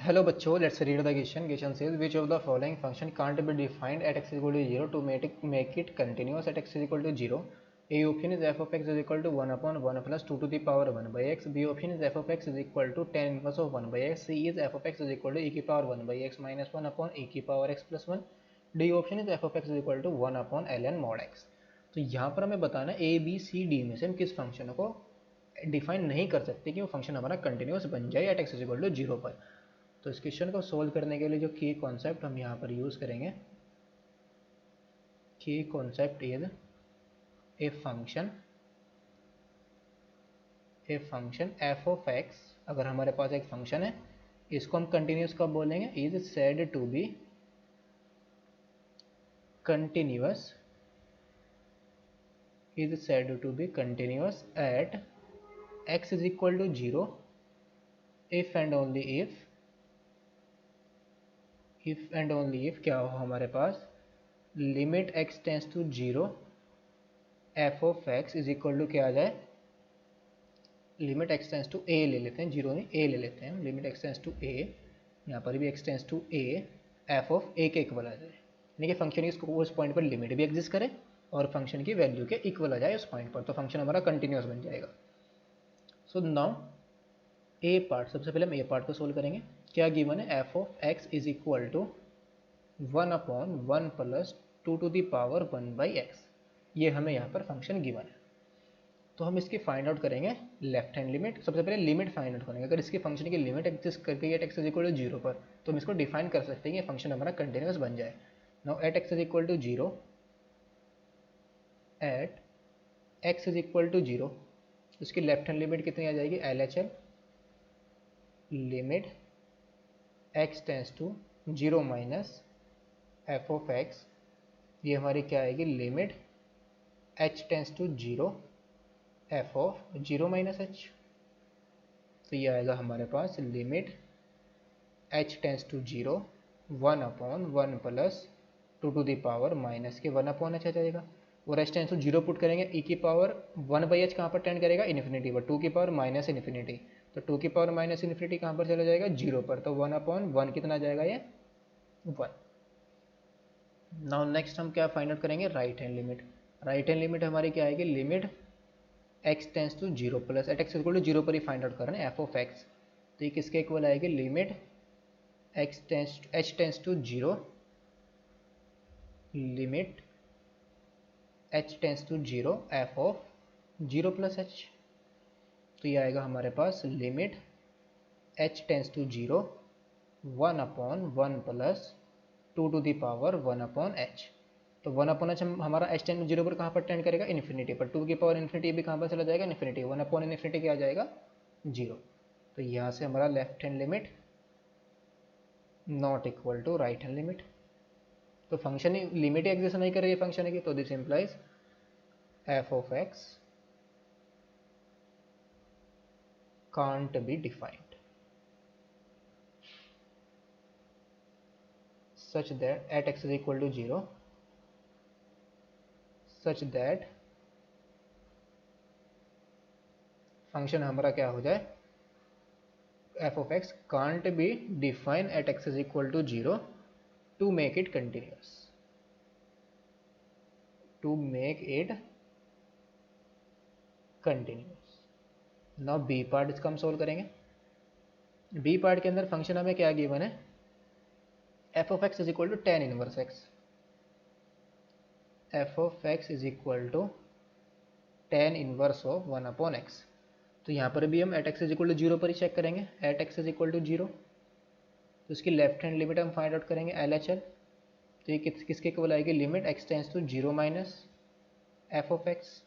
Hello बच्चों, let's read the question. Question says which of the following function can't be defined at x is equal to 0 to make it continuous at x is equal to 0. A option is f of x is equal to 1 upon 1 plus 2 to the power 1 by x. B option is f of x is equal to tan inverse of 1 by x. C is f of x is equal to e की power 1 by x minus 1 upon e की power x plus 1. D option is f of x is equal to 1 upon ln mod x. तो यहाँ पर हमें बताना ए B C D में से हम किस फंक्शन को डिफाइन नहीं कर सकते कि वो फंक्शन हमारा कंटिन्यूस बन जाए at x is equal to 0 पर। तो इस क्वेश्चन को सोल्व करने के लिए जो की कॉन्सेप्ट हम यहाँ पर यूज़ करेंगे, की concept is a function f of x. अगर हमारे पास एक फंक्शन है, इसको हम कंटिन्यूस कब बोलेंगे? Is said to be continuous, is said to be continuous at x is equal to 0 if and only if and only if क्या हो हमारे पास limit x tends to 0 f of x is equal to क्या आ जाए, limit x tends to a ले लेते हैं, 0 नहीं ए ले लेते हैं, limit x tends to a, यहाँ पर भी x tends to A F of ए के इक्वल आ जाए, यानी कि फंक्शन की उस पॉइंट पर लिमिट भी एग्जिस्ट करे और फंक्शन की वैल्यू के इक्वल आ जाए उस पॉइंट पर, तो फंक्शन हमारा कंटिन्यूस बन जाएगा। सो नाउ ए पार्ट, सबसे पहले हम ए पार्ट को सोल्व करेंगे। क्या गिवन है? F of x is equal to 1 upon 1 plus 2 to the power 1 by x, ये हमें यहाँ पर फंक्शन गिवन है। तो हम इसकी फाइंड आउट करेंगे लेफ्ट हैंड लिमिट। सबसे पहले लिमिट फाइंड आउट करेंगे। अगर इसके फंक्शन की लिमिट एग्जिस्ट करके at x is equal to 0 पर, तो हम इसको डिफाइन कर सकते हैं कि फंक्शन हमारा कंटिन्यूस बन जाए। Now at x is equal to 0, at x is equal to 0, उसकी लेफ्ट हैंड लिमिट कितनी आ जाएगी? L H L limit x tends to 0 minus f of x, ये हमारी क्या आएगी? Limit h tends to 0 f of 0 minus h. तो ये आएगा हमारे पास limit h tends to 0 1 upon 1 plus 2 to the power minus के 1 अपॉन एच आ जाएगा, और एच टेंस टू 0 पुट करेंगे, ई की पावर 1 बाई एच कहाँ पर टेंड करेगा? इन्फिनिटी पर, 2 की पावर माइनस इन्फिनिटी, तो 2 की पावर माइनस इन्फिनिटी कहाँ पर चला जाएगा? 0 पर, तो 1 अपॉन 1 कितना जाएगा? ये 1। नाउ नेक्स्ट हम क्या फाइंड आउट करेंगे? Right hand limit. Right hand limit हमारी क्या आएगी? Limit x tends to 0 plus at x equal to 0 पर ही फाइंड आउट कर रहे हैं एफ ऑफ एक्स, तो ये किसके इक्वल आएगी? Limit x tends h tends to 0 limit h tends to 0 f of 0 plus h. तो ये आएगा हमारे पास limit h tends to 0 1 upon 1 plus 2 to the power 1 upon h. तो 1 अपॉन एच हमारा एच टेंड 0 पर कहाँ पर टेंड करेगा? इन्फिनिटी पर, 2 की पावर इन्फिनिटी भी कहाँ पर चला जाएगा? इन्फिनिटी, 1 अपॉन इन्फिनिटी क्या आ जाएगा? 0। तो यहाँ से हमारा left hand limit not equal to right hand limit. तो फंक्शन लिमिट एग्जिस्ट नहीं कर रही है फंक्शन की, तो this implies f of x can't be defined such that at x is equal to 0 such that function हमारा क्या हो जाए? F of x can't be define at x is equal to 0 to make it continuous, to make it continuous. Now B part इसका हम solve करेंगे। B part के अंदर function हमें क्या गिवन है? F of x is equal to tan inverse x, f of x is equal to tan inverse of 1 upon x. तो यहाँ पर भी हम at x is equal to 0 पर ही चेक करेंगे, at x is equal to 0, तो इसकी लेफ्ट हैंड लिमिट हम फाइंड आउट करेंगे एल एच एल। तो ये किसके इक्वल आएगी? Limit x tends to 0 minus f of x,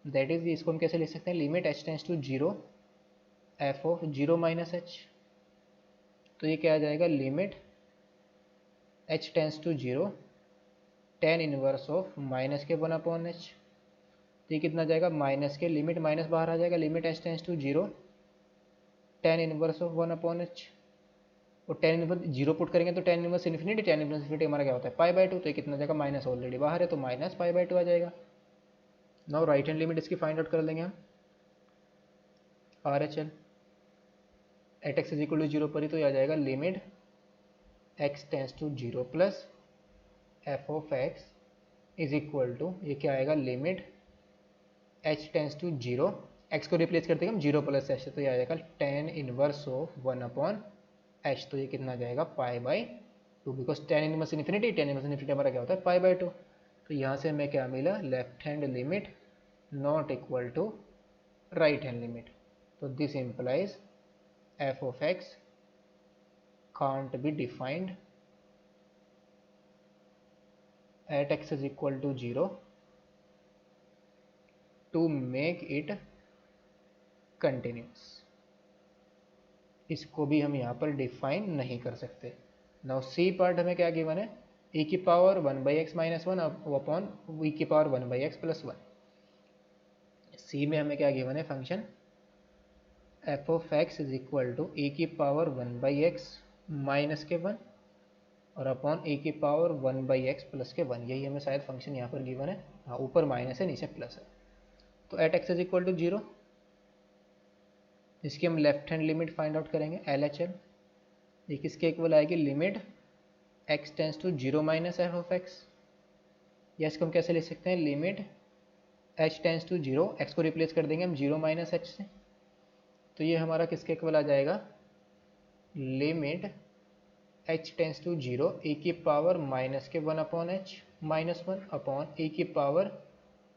that is, इसको हम कैसे लिख सकते हैं? Limit h tends to 0 f of 0 minus h. तो ये क्या आ जाएगा? Limit h tends to 0 tan inverse of minus के 1 अपॉन एच। तो ये कितना जाएगा? माइनस के, लिमिट माइनस बाहर आ जाएगा, limit h tends to 0 tan inverse of 1 upon h, और टेन इनवर्स 0 पुट करेंगे तो tan inverse infinity, tan inverse infinity हमारा क्या होता है? पाई बाई 2, तो ये कितना जाएगा? माइनस ऑलरेडी बाहर है, तो माइनस पाई बाई 2 आ जाएगा। नाउ राइट हैंड लिमिट इसकी फाइंड आउट कर लेंगे हम, R H L at x is equal to zero पर ही तो ये आ जाएगा limit x tends to zero plus f of x is equal to, ये क्या आएगा, limit h tends to zero, x को रिप्लेस करते हैं हम जीरो प्लस एच, तो ये आ जाएगा ten inverse of one upon h, तो ये कितना आ जाएगा pi by two, because ten inverse infinity, tan inverse infinity हमारा क्या होता है पाई बाई टू। तो यहाँ से हमें क्या मिला, left hand limit not equal to right hand limit, तो this implies f of x can't be defined at x is equal to 0 to make it continuous। इसको भी हम यहाँ पर डिफाइन नहीं कर सकते। नाउ सी पार्ट हमें क्या गिवन है, e की power 1/x minus one upon e की power 1/x plus one. C में हमें क्या गिवन है, function f of x is equal to e की पावर 1/x माइनस के वन और अपॉन e की पावर 1/x प्लस के वन, यही हमें शायद फंक्शन यहाँ पर गिवन है। हाँ, ऊपर माइनस है नीचे प्लस है। तो at x is equal to zero, इसकी हम left hand limit find out करेंगे एल एच एल। ये किसके इक्वल आएगी, limit x tends to zero minus f of x, या इसको हम कैसे ले सकते हैं, limit h tends to zero, x को रिप्लेस कर देंगे हम जीरो माइनस एच से, तो ये हमारा किसके इक्वल आ जाएगा, limit h tends to zero a की पावर माइनस के one upon h minus one upon a की पावर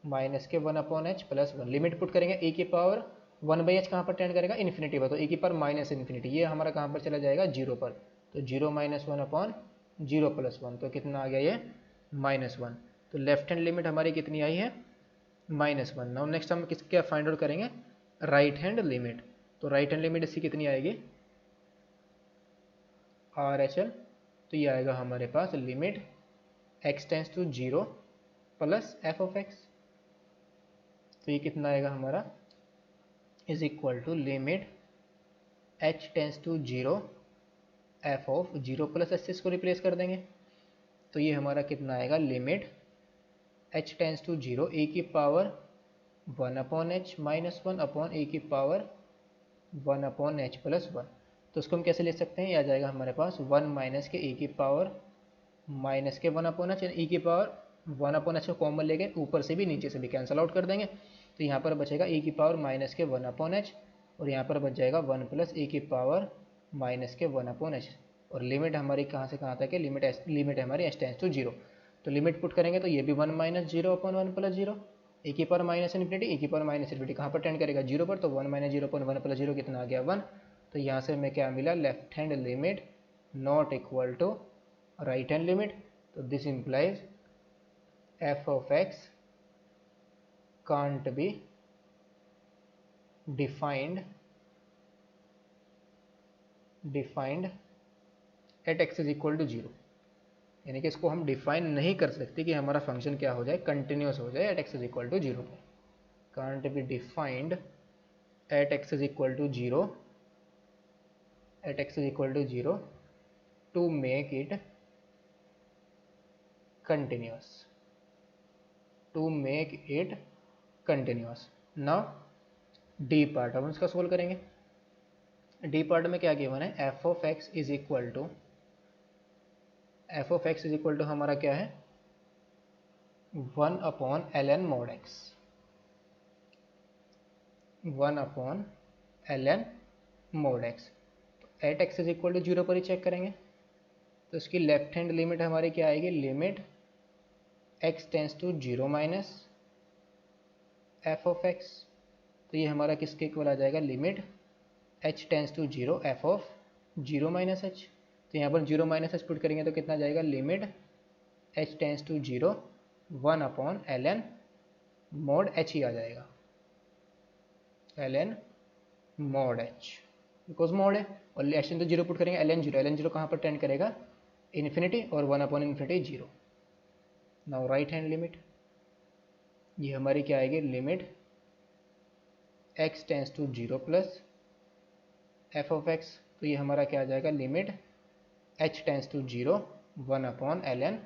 माइनस के one upon h plus one. Limit put करेंगे ए की पावर 1/h कहाँ पर टेंड करेगा, इन्फिनिटी पर, तो ए की पावर माइनस इन्फिनिटी, ये हमारा कहाँ पर चला जाएगा, जीरो पर, तो zero minus one upon zero plus one, तो कितना आ गया ये माइनस वन। तो लेफ्ट हैंड लिमिट हमारी कितनी आई है, माइनस वन। नाउ नेक्स्ट हम किसके फाइंड आउट करेंगे, राइट हैंड लिमिट। तो राइट हैंड लिमिट इसकी कितनी आएगी, आर एच एल, तो ये आएगा हमारे पास limit x tends to zero plus f of x, तो ये कितना आएगा हमारा, is equal to limit h tends to zero f of zero plus h, इसको रिप्लेस कर देंगे, तो ये हमारा कितना आएगा, limit h tends to zero a की power one upon h minus one upon a की power one upon h plus one. तो उसको हम कैसे ले सकते हैं, ये आ जाएगा हमारे पास वन माइनस के ए की पावर माइनस के वन अपॉन एच, ई की पावर वन अपॉन एच को कॉमन लेके ऊपर से भी नीचे से भी कैंसिल आउट कर देंगे, तो यहाँ पर बचेगा ए की पावर माइनस के वन अपॉन एच और यहाँ पर बच जाएगा वन प्लस ए की पावर माइनस के वन अपॉन एच। और लिमिट हमारी कहाँ से कहाँ तक है, लिमिट है हमारी एच टेंस टू जीरो, तो लिमिट पुट करेंगे तो ये भी one minus zero upon one plus zero, a की पावर माइनस इन्फिनिटी, ए की पावर माइनस इन्फिनिटी कहाँ पर टेंड करेगा, जीरो पर, तो one minus zero upon one plus zero कितना आ गया, वन। तो यहाँ से हमें क्या मिला, left hand limit not equal to right hand limit, तो this implies f of x can't be defined at x is equal to zero, यानी कि इसको हम डिफाइन नहीं कर सकते कि हमारा फंक्शन क्या हो जाए, कंटिन्यूस हो जाए at x is equal to zero पर। Can't be defined at x is equal to zero, at x is equal to zero to make it continuous, to make it continuous। now d part हम इसका solve करेंगे। d part में क्या given है, f of x is equal to हमारा क्या है, one upon l n mod x, one upon l n mod x. तो at x is equal to zero पर ही चेक करेंगे, तो इसकी लेफ्ट हैंड लिमिट हमारी क्या आएगी, limit x tends to zero minus f of x, तो ये हमारा किसके इक्वल आ जाएगा, limit h tends to zero f of zero minus h, तो यहाँ पर जीरो माइनस एच पुट करेंगे तो कितना जाएगा, limit h tends to zero one upon l n mod h ही आ जाएगा, l n mod h, because mod है, और h tends to zero put करेंगे, एल एन जीरो कहाँ पर टेंड करेगा, इन्फिनिटी, और one upon infinity zero. Now right hand limit, ये हमारी क्या आएगी, limit x tends to zero plus f of x, तो ये हमारा क्या आ जाएगा, limit h tends to zero one upon l n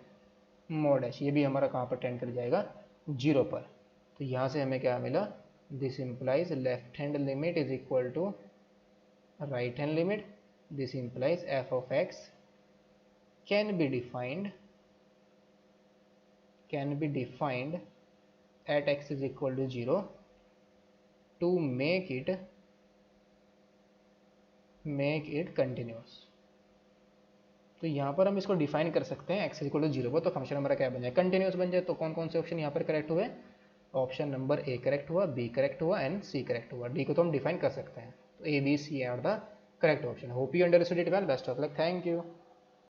mod h, ये भी हमारा कहाँ पर टेंड कर जाएगा, जीरो पर। तो यहाँ से हमें क्या मिला, this implies left hand limit is equal to right hand limit. This implies f of x can be defined at x is equal to 0 to make it continuous. तो यहाँ पर हम इसको डिफाइन कर सकते हैं x इक्वल टू 0 पर, तो फंक्शन हमारा क्या बन जाए, कंटिन्यूस बन जाए। तो कौन कौन से ऑप्शन यहाँ पर करेक्ट हुए, ऑप्शन नंबर ए करेक्ट हुआ, बी करेक्ट हुआ एंड सी करेक्ट हुआ। डी को तो हम डिफाइन कर सकते हैं, तो A B C are the correct option. Hope you understood it well, best of luck, thank you.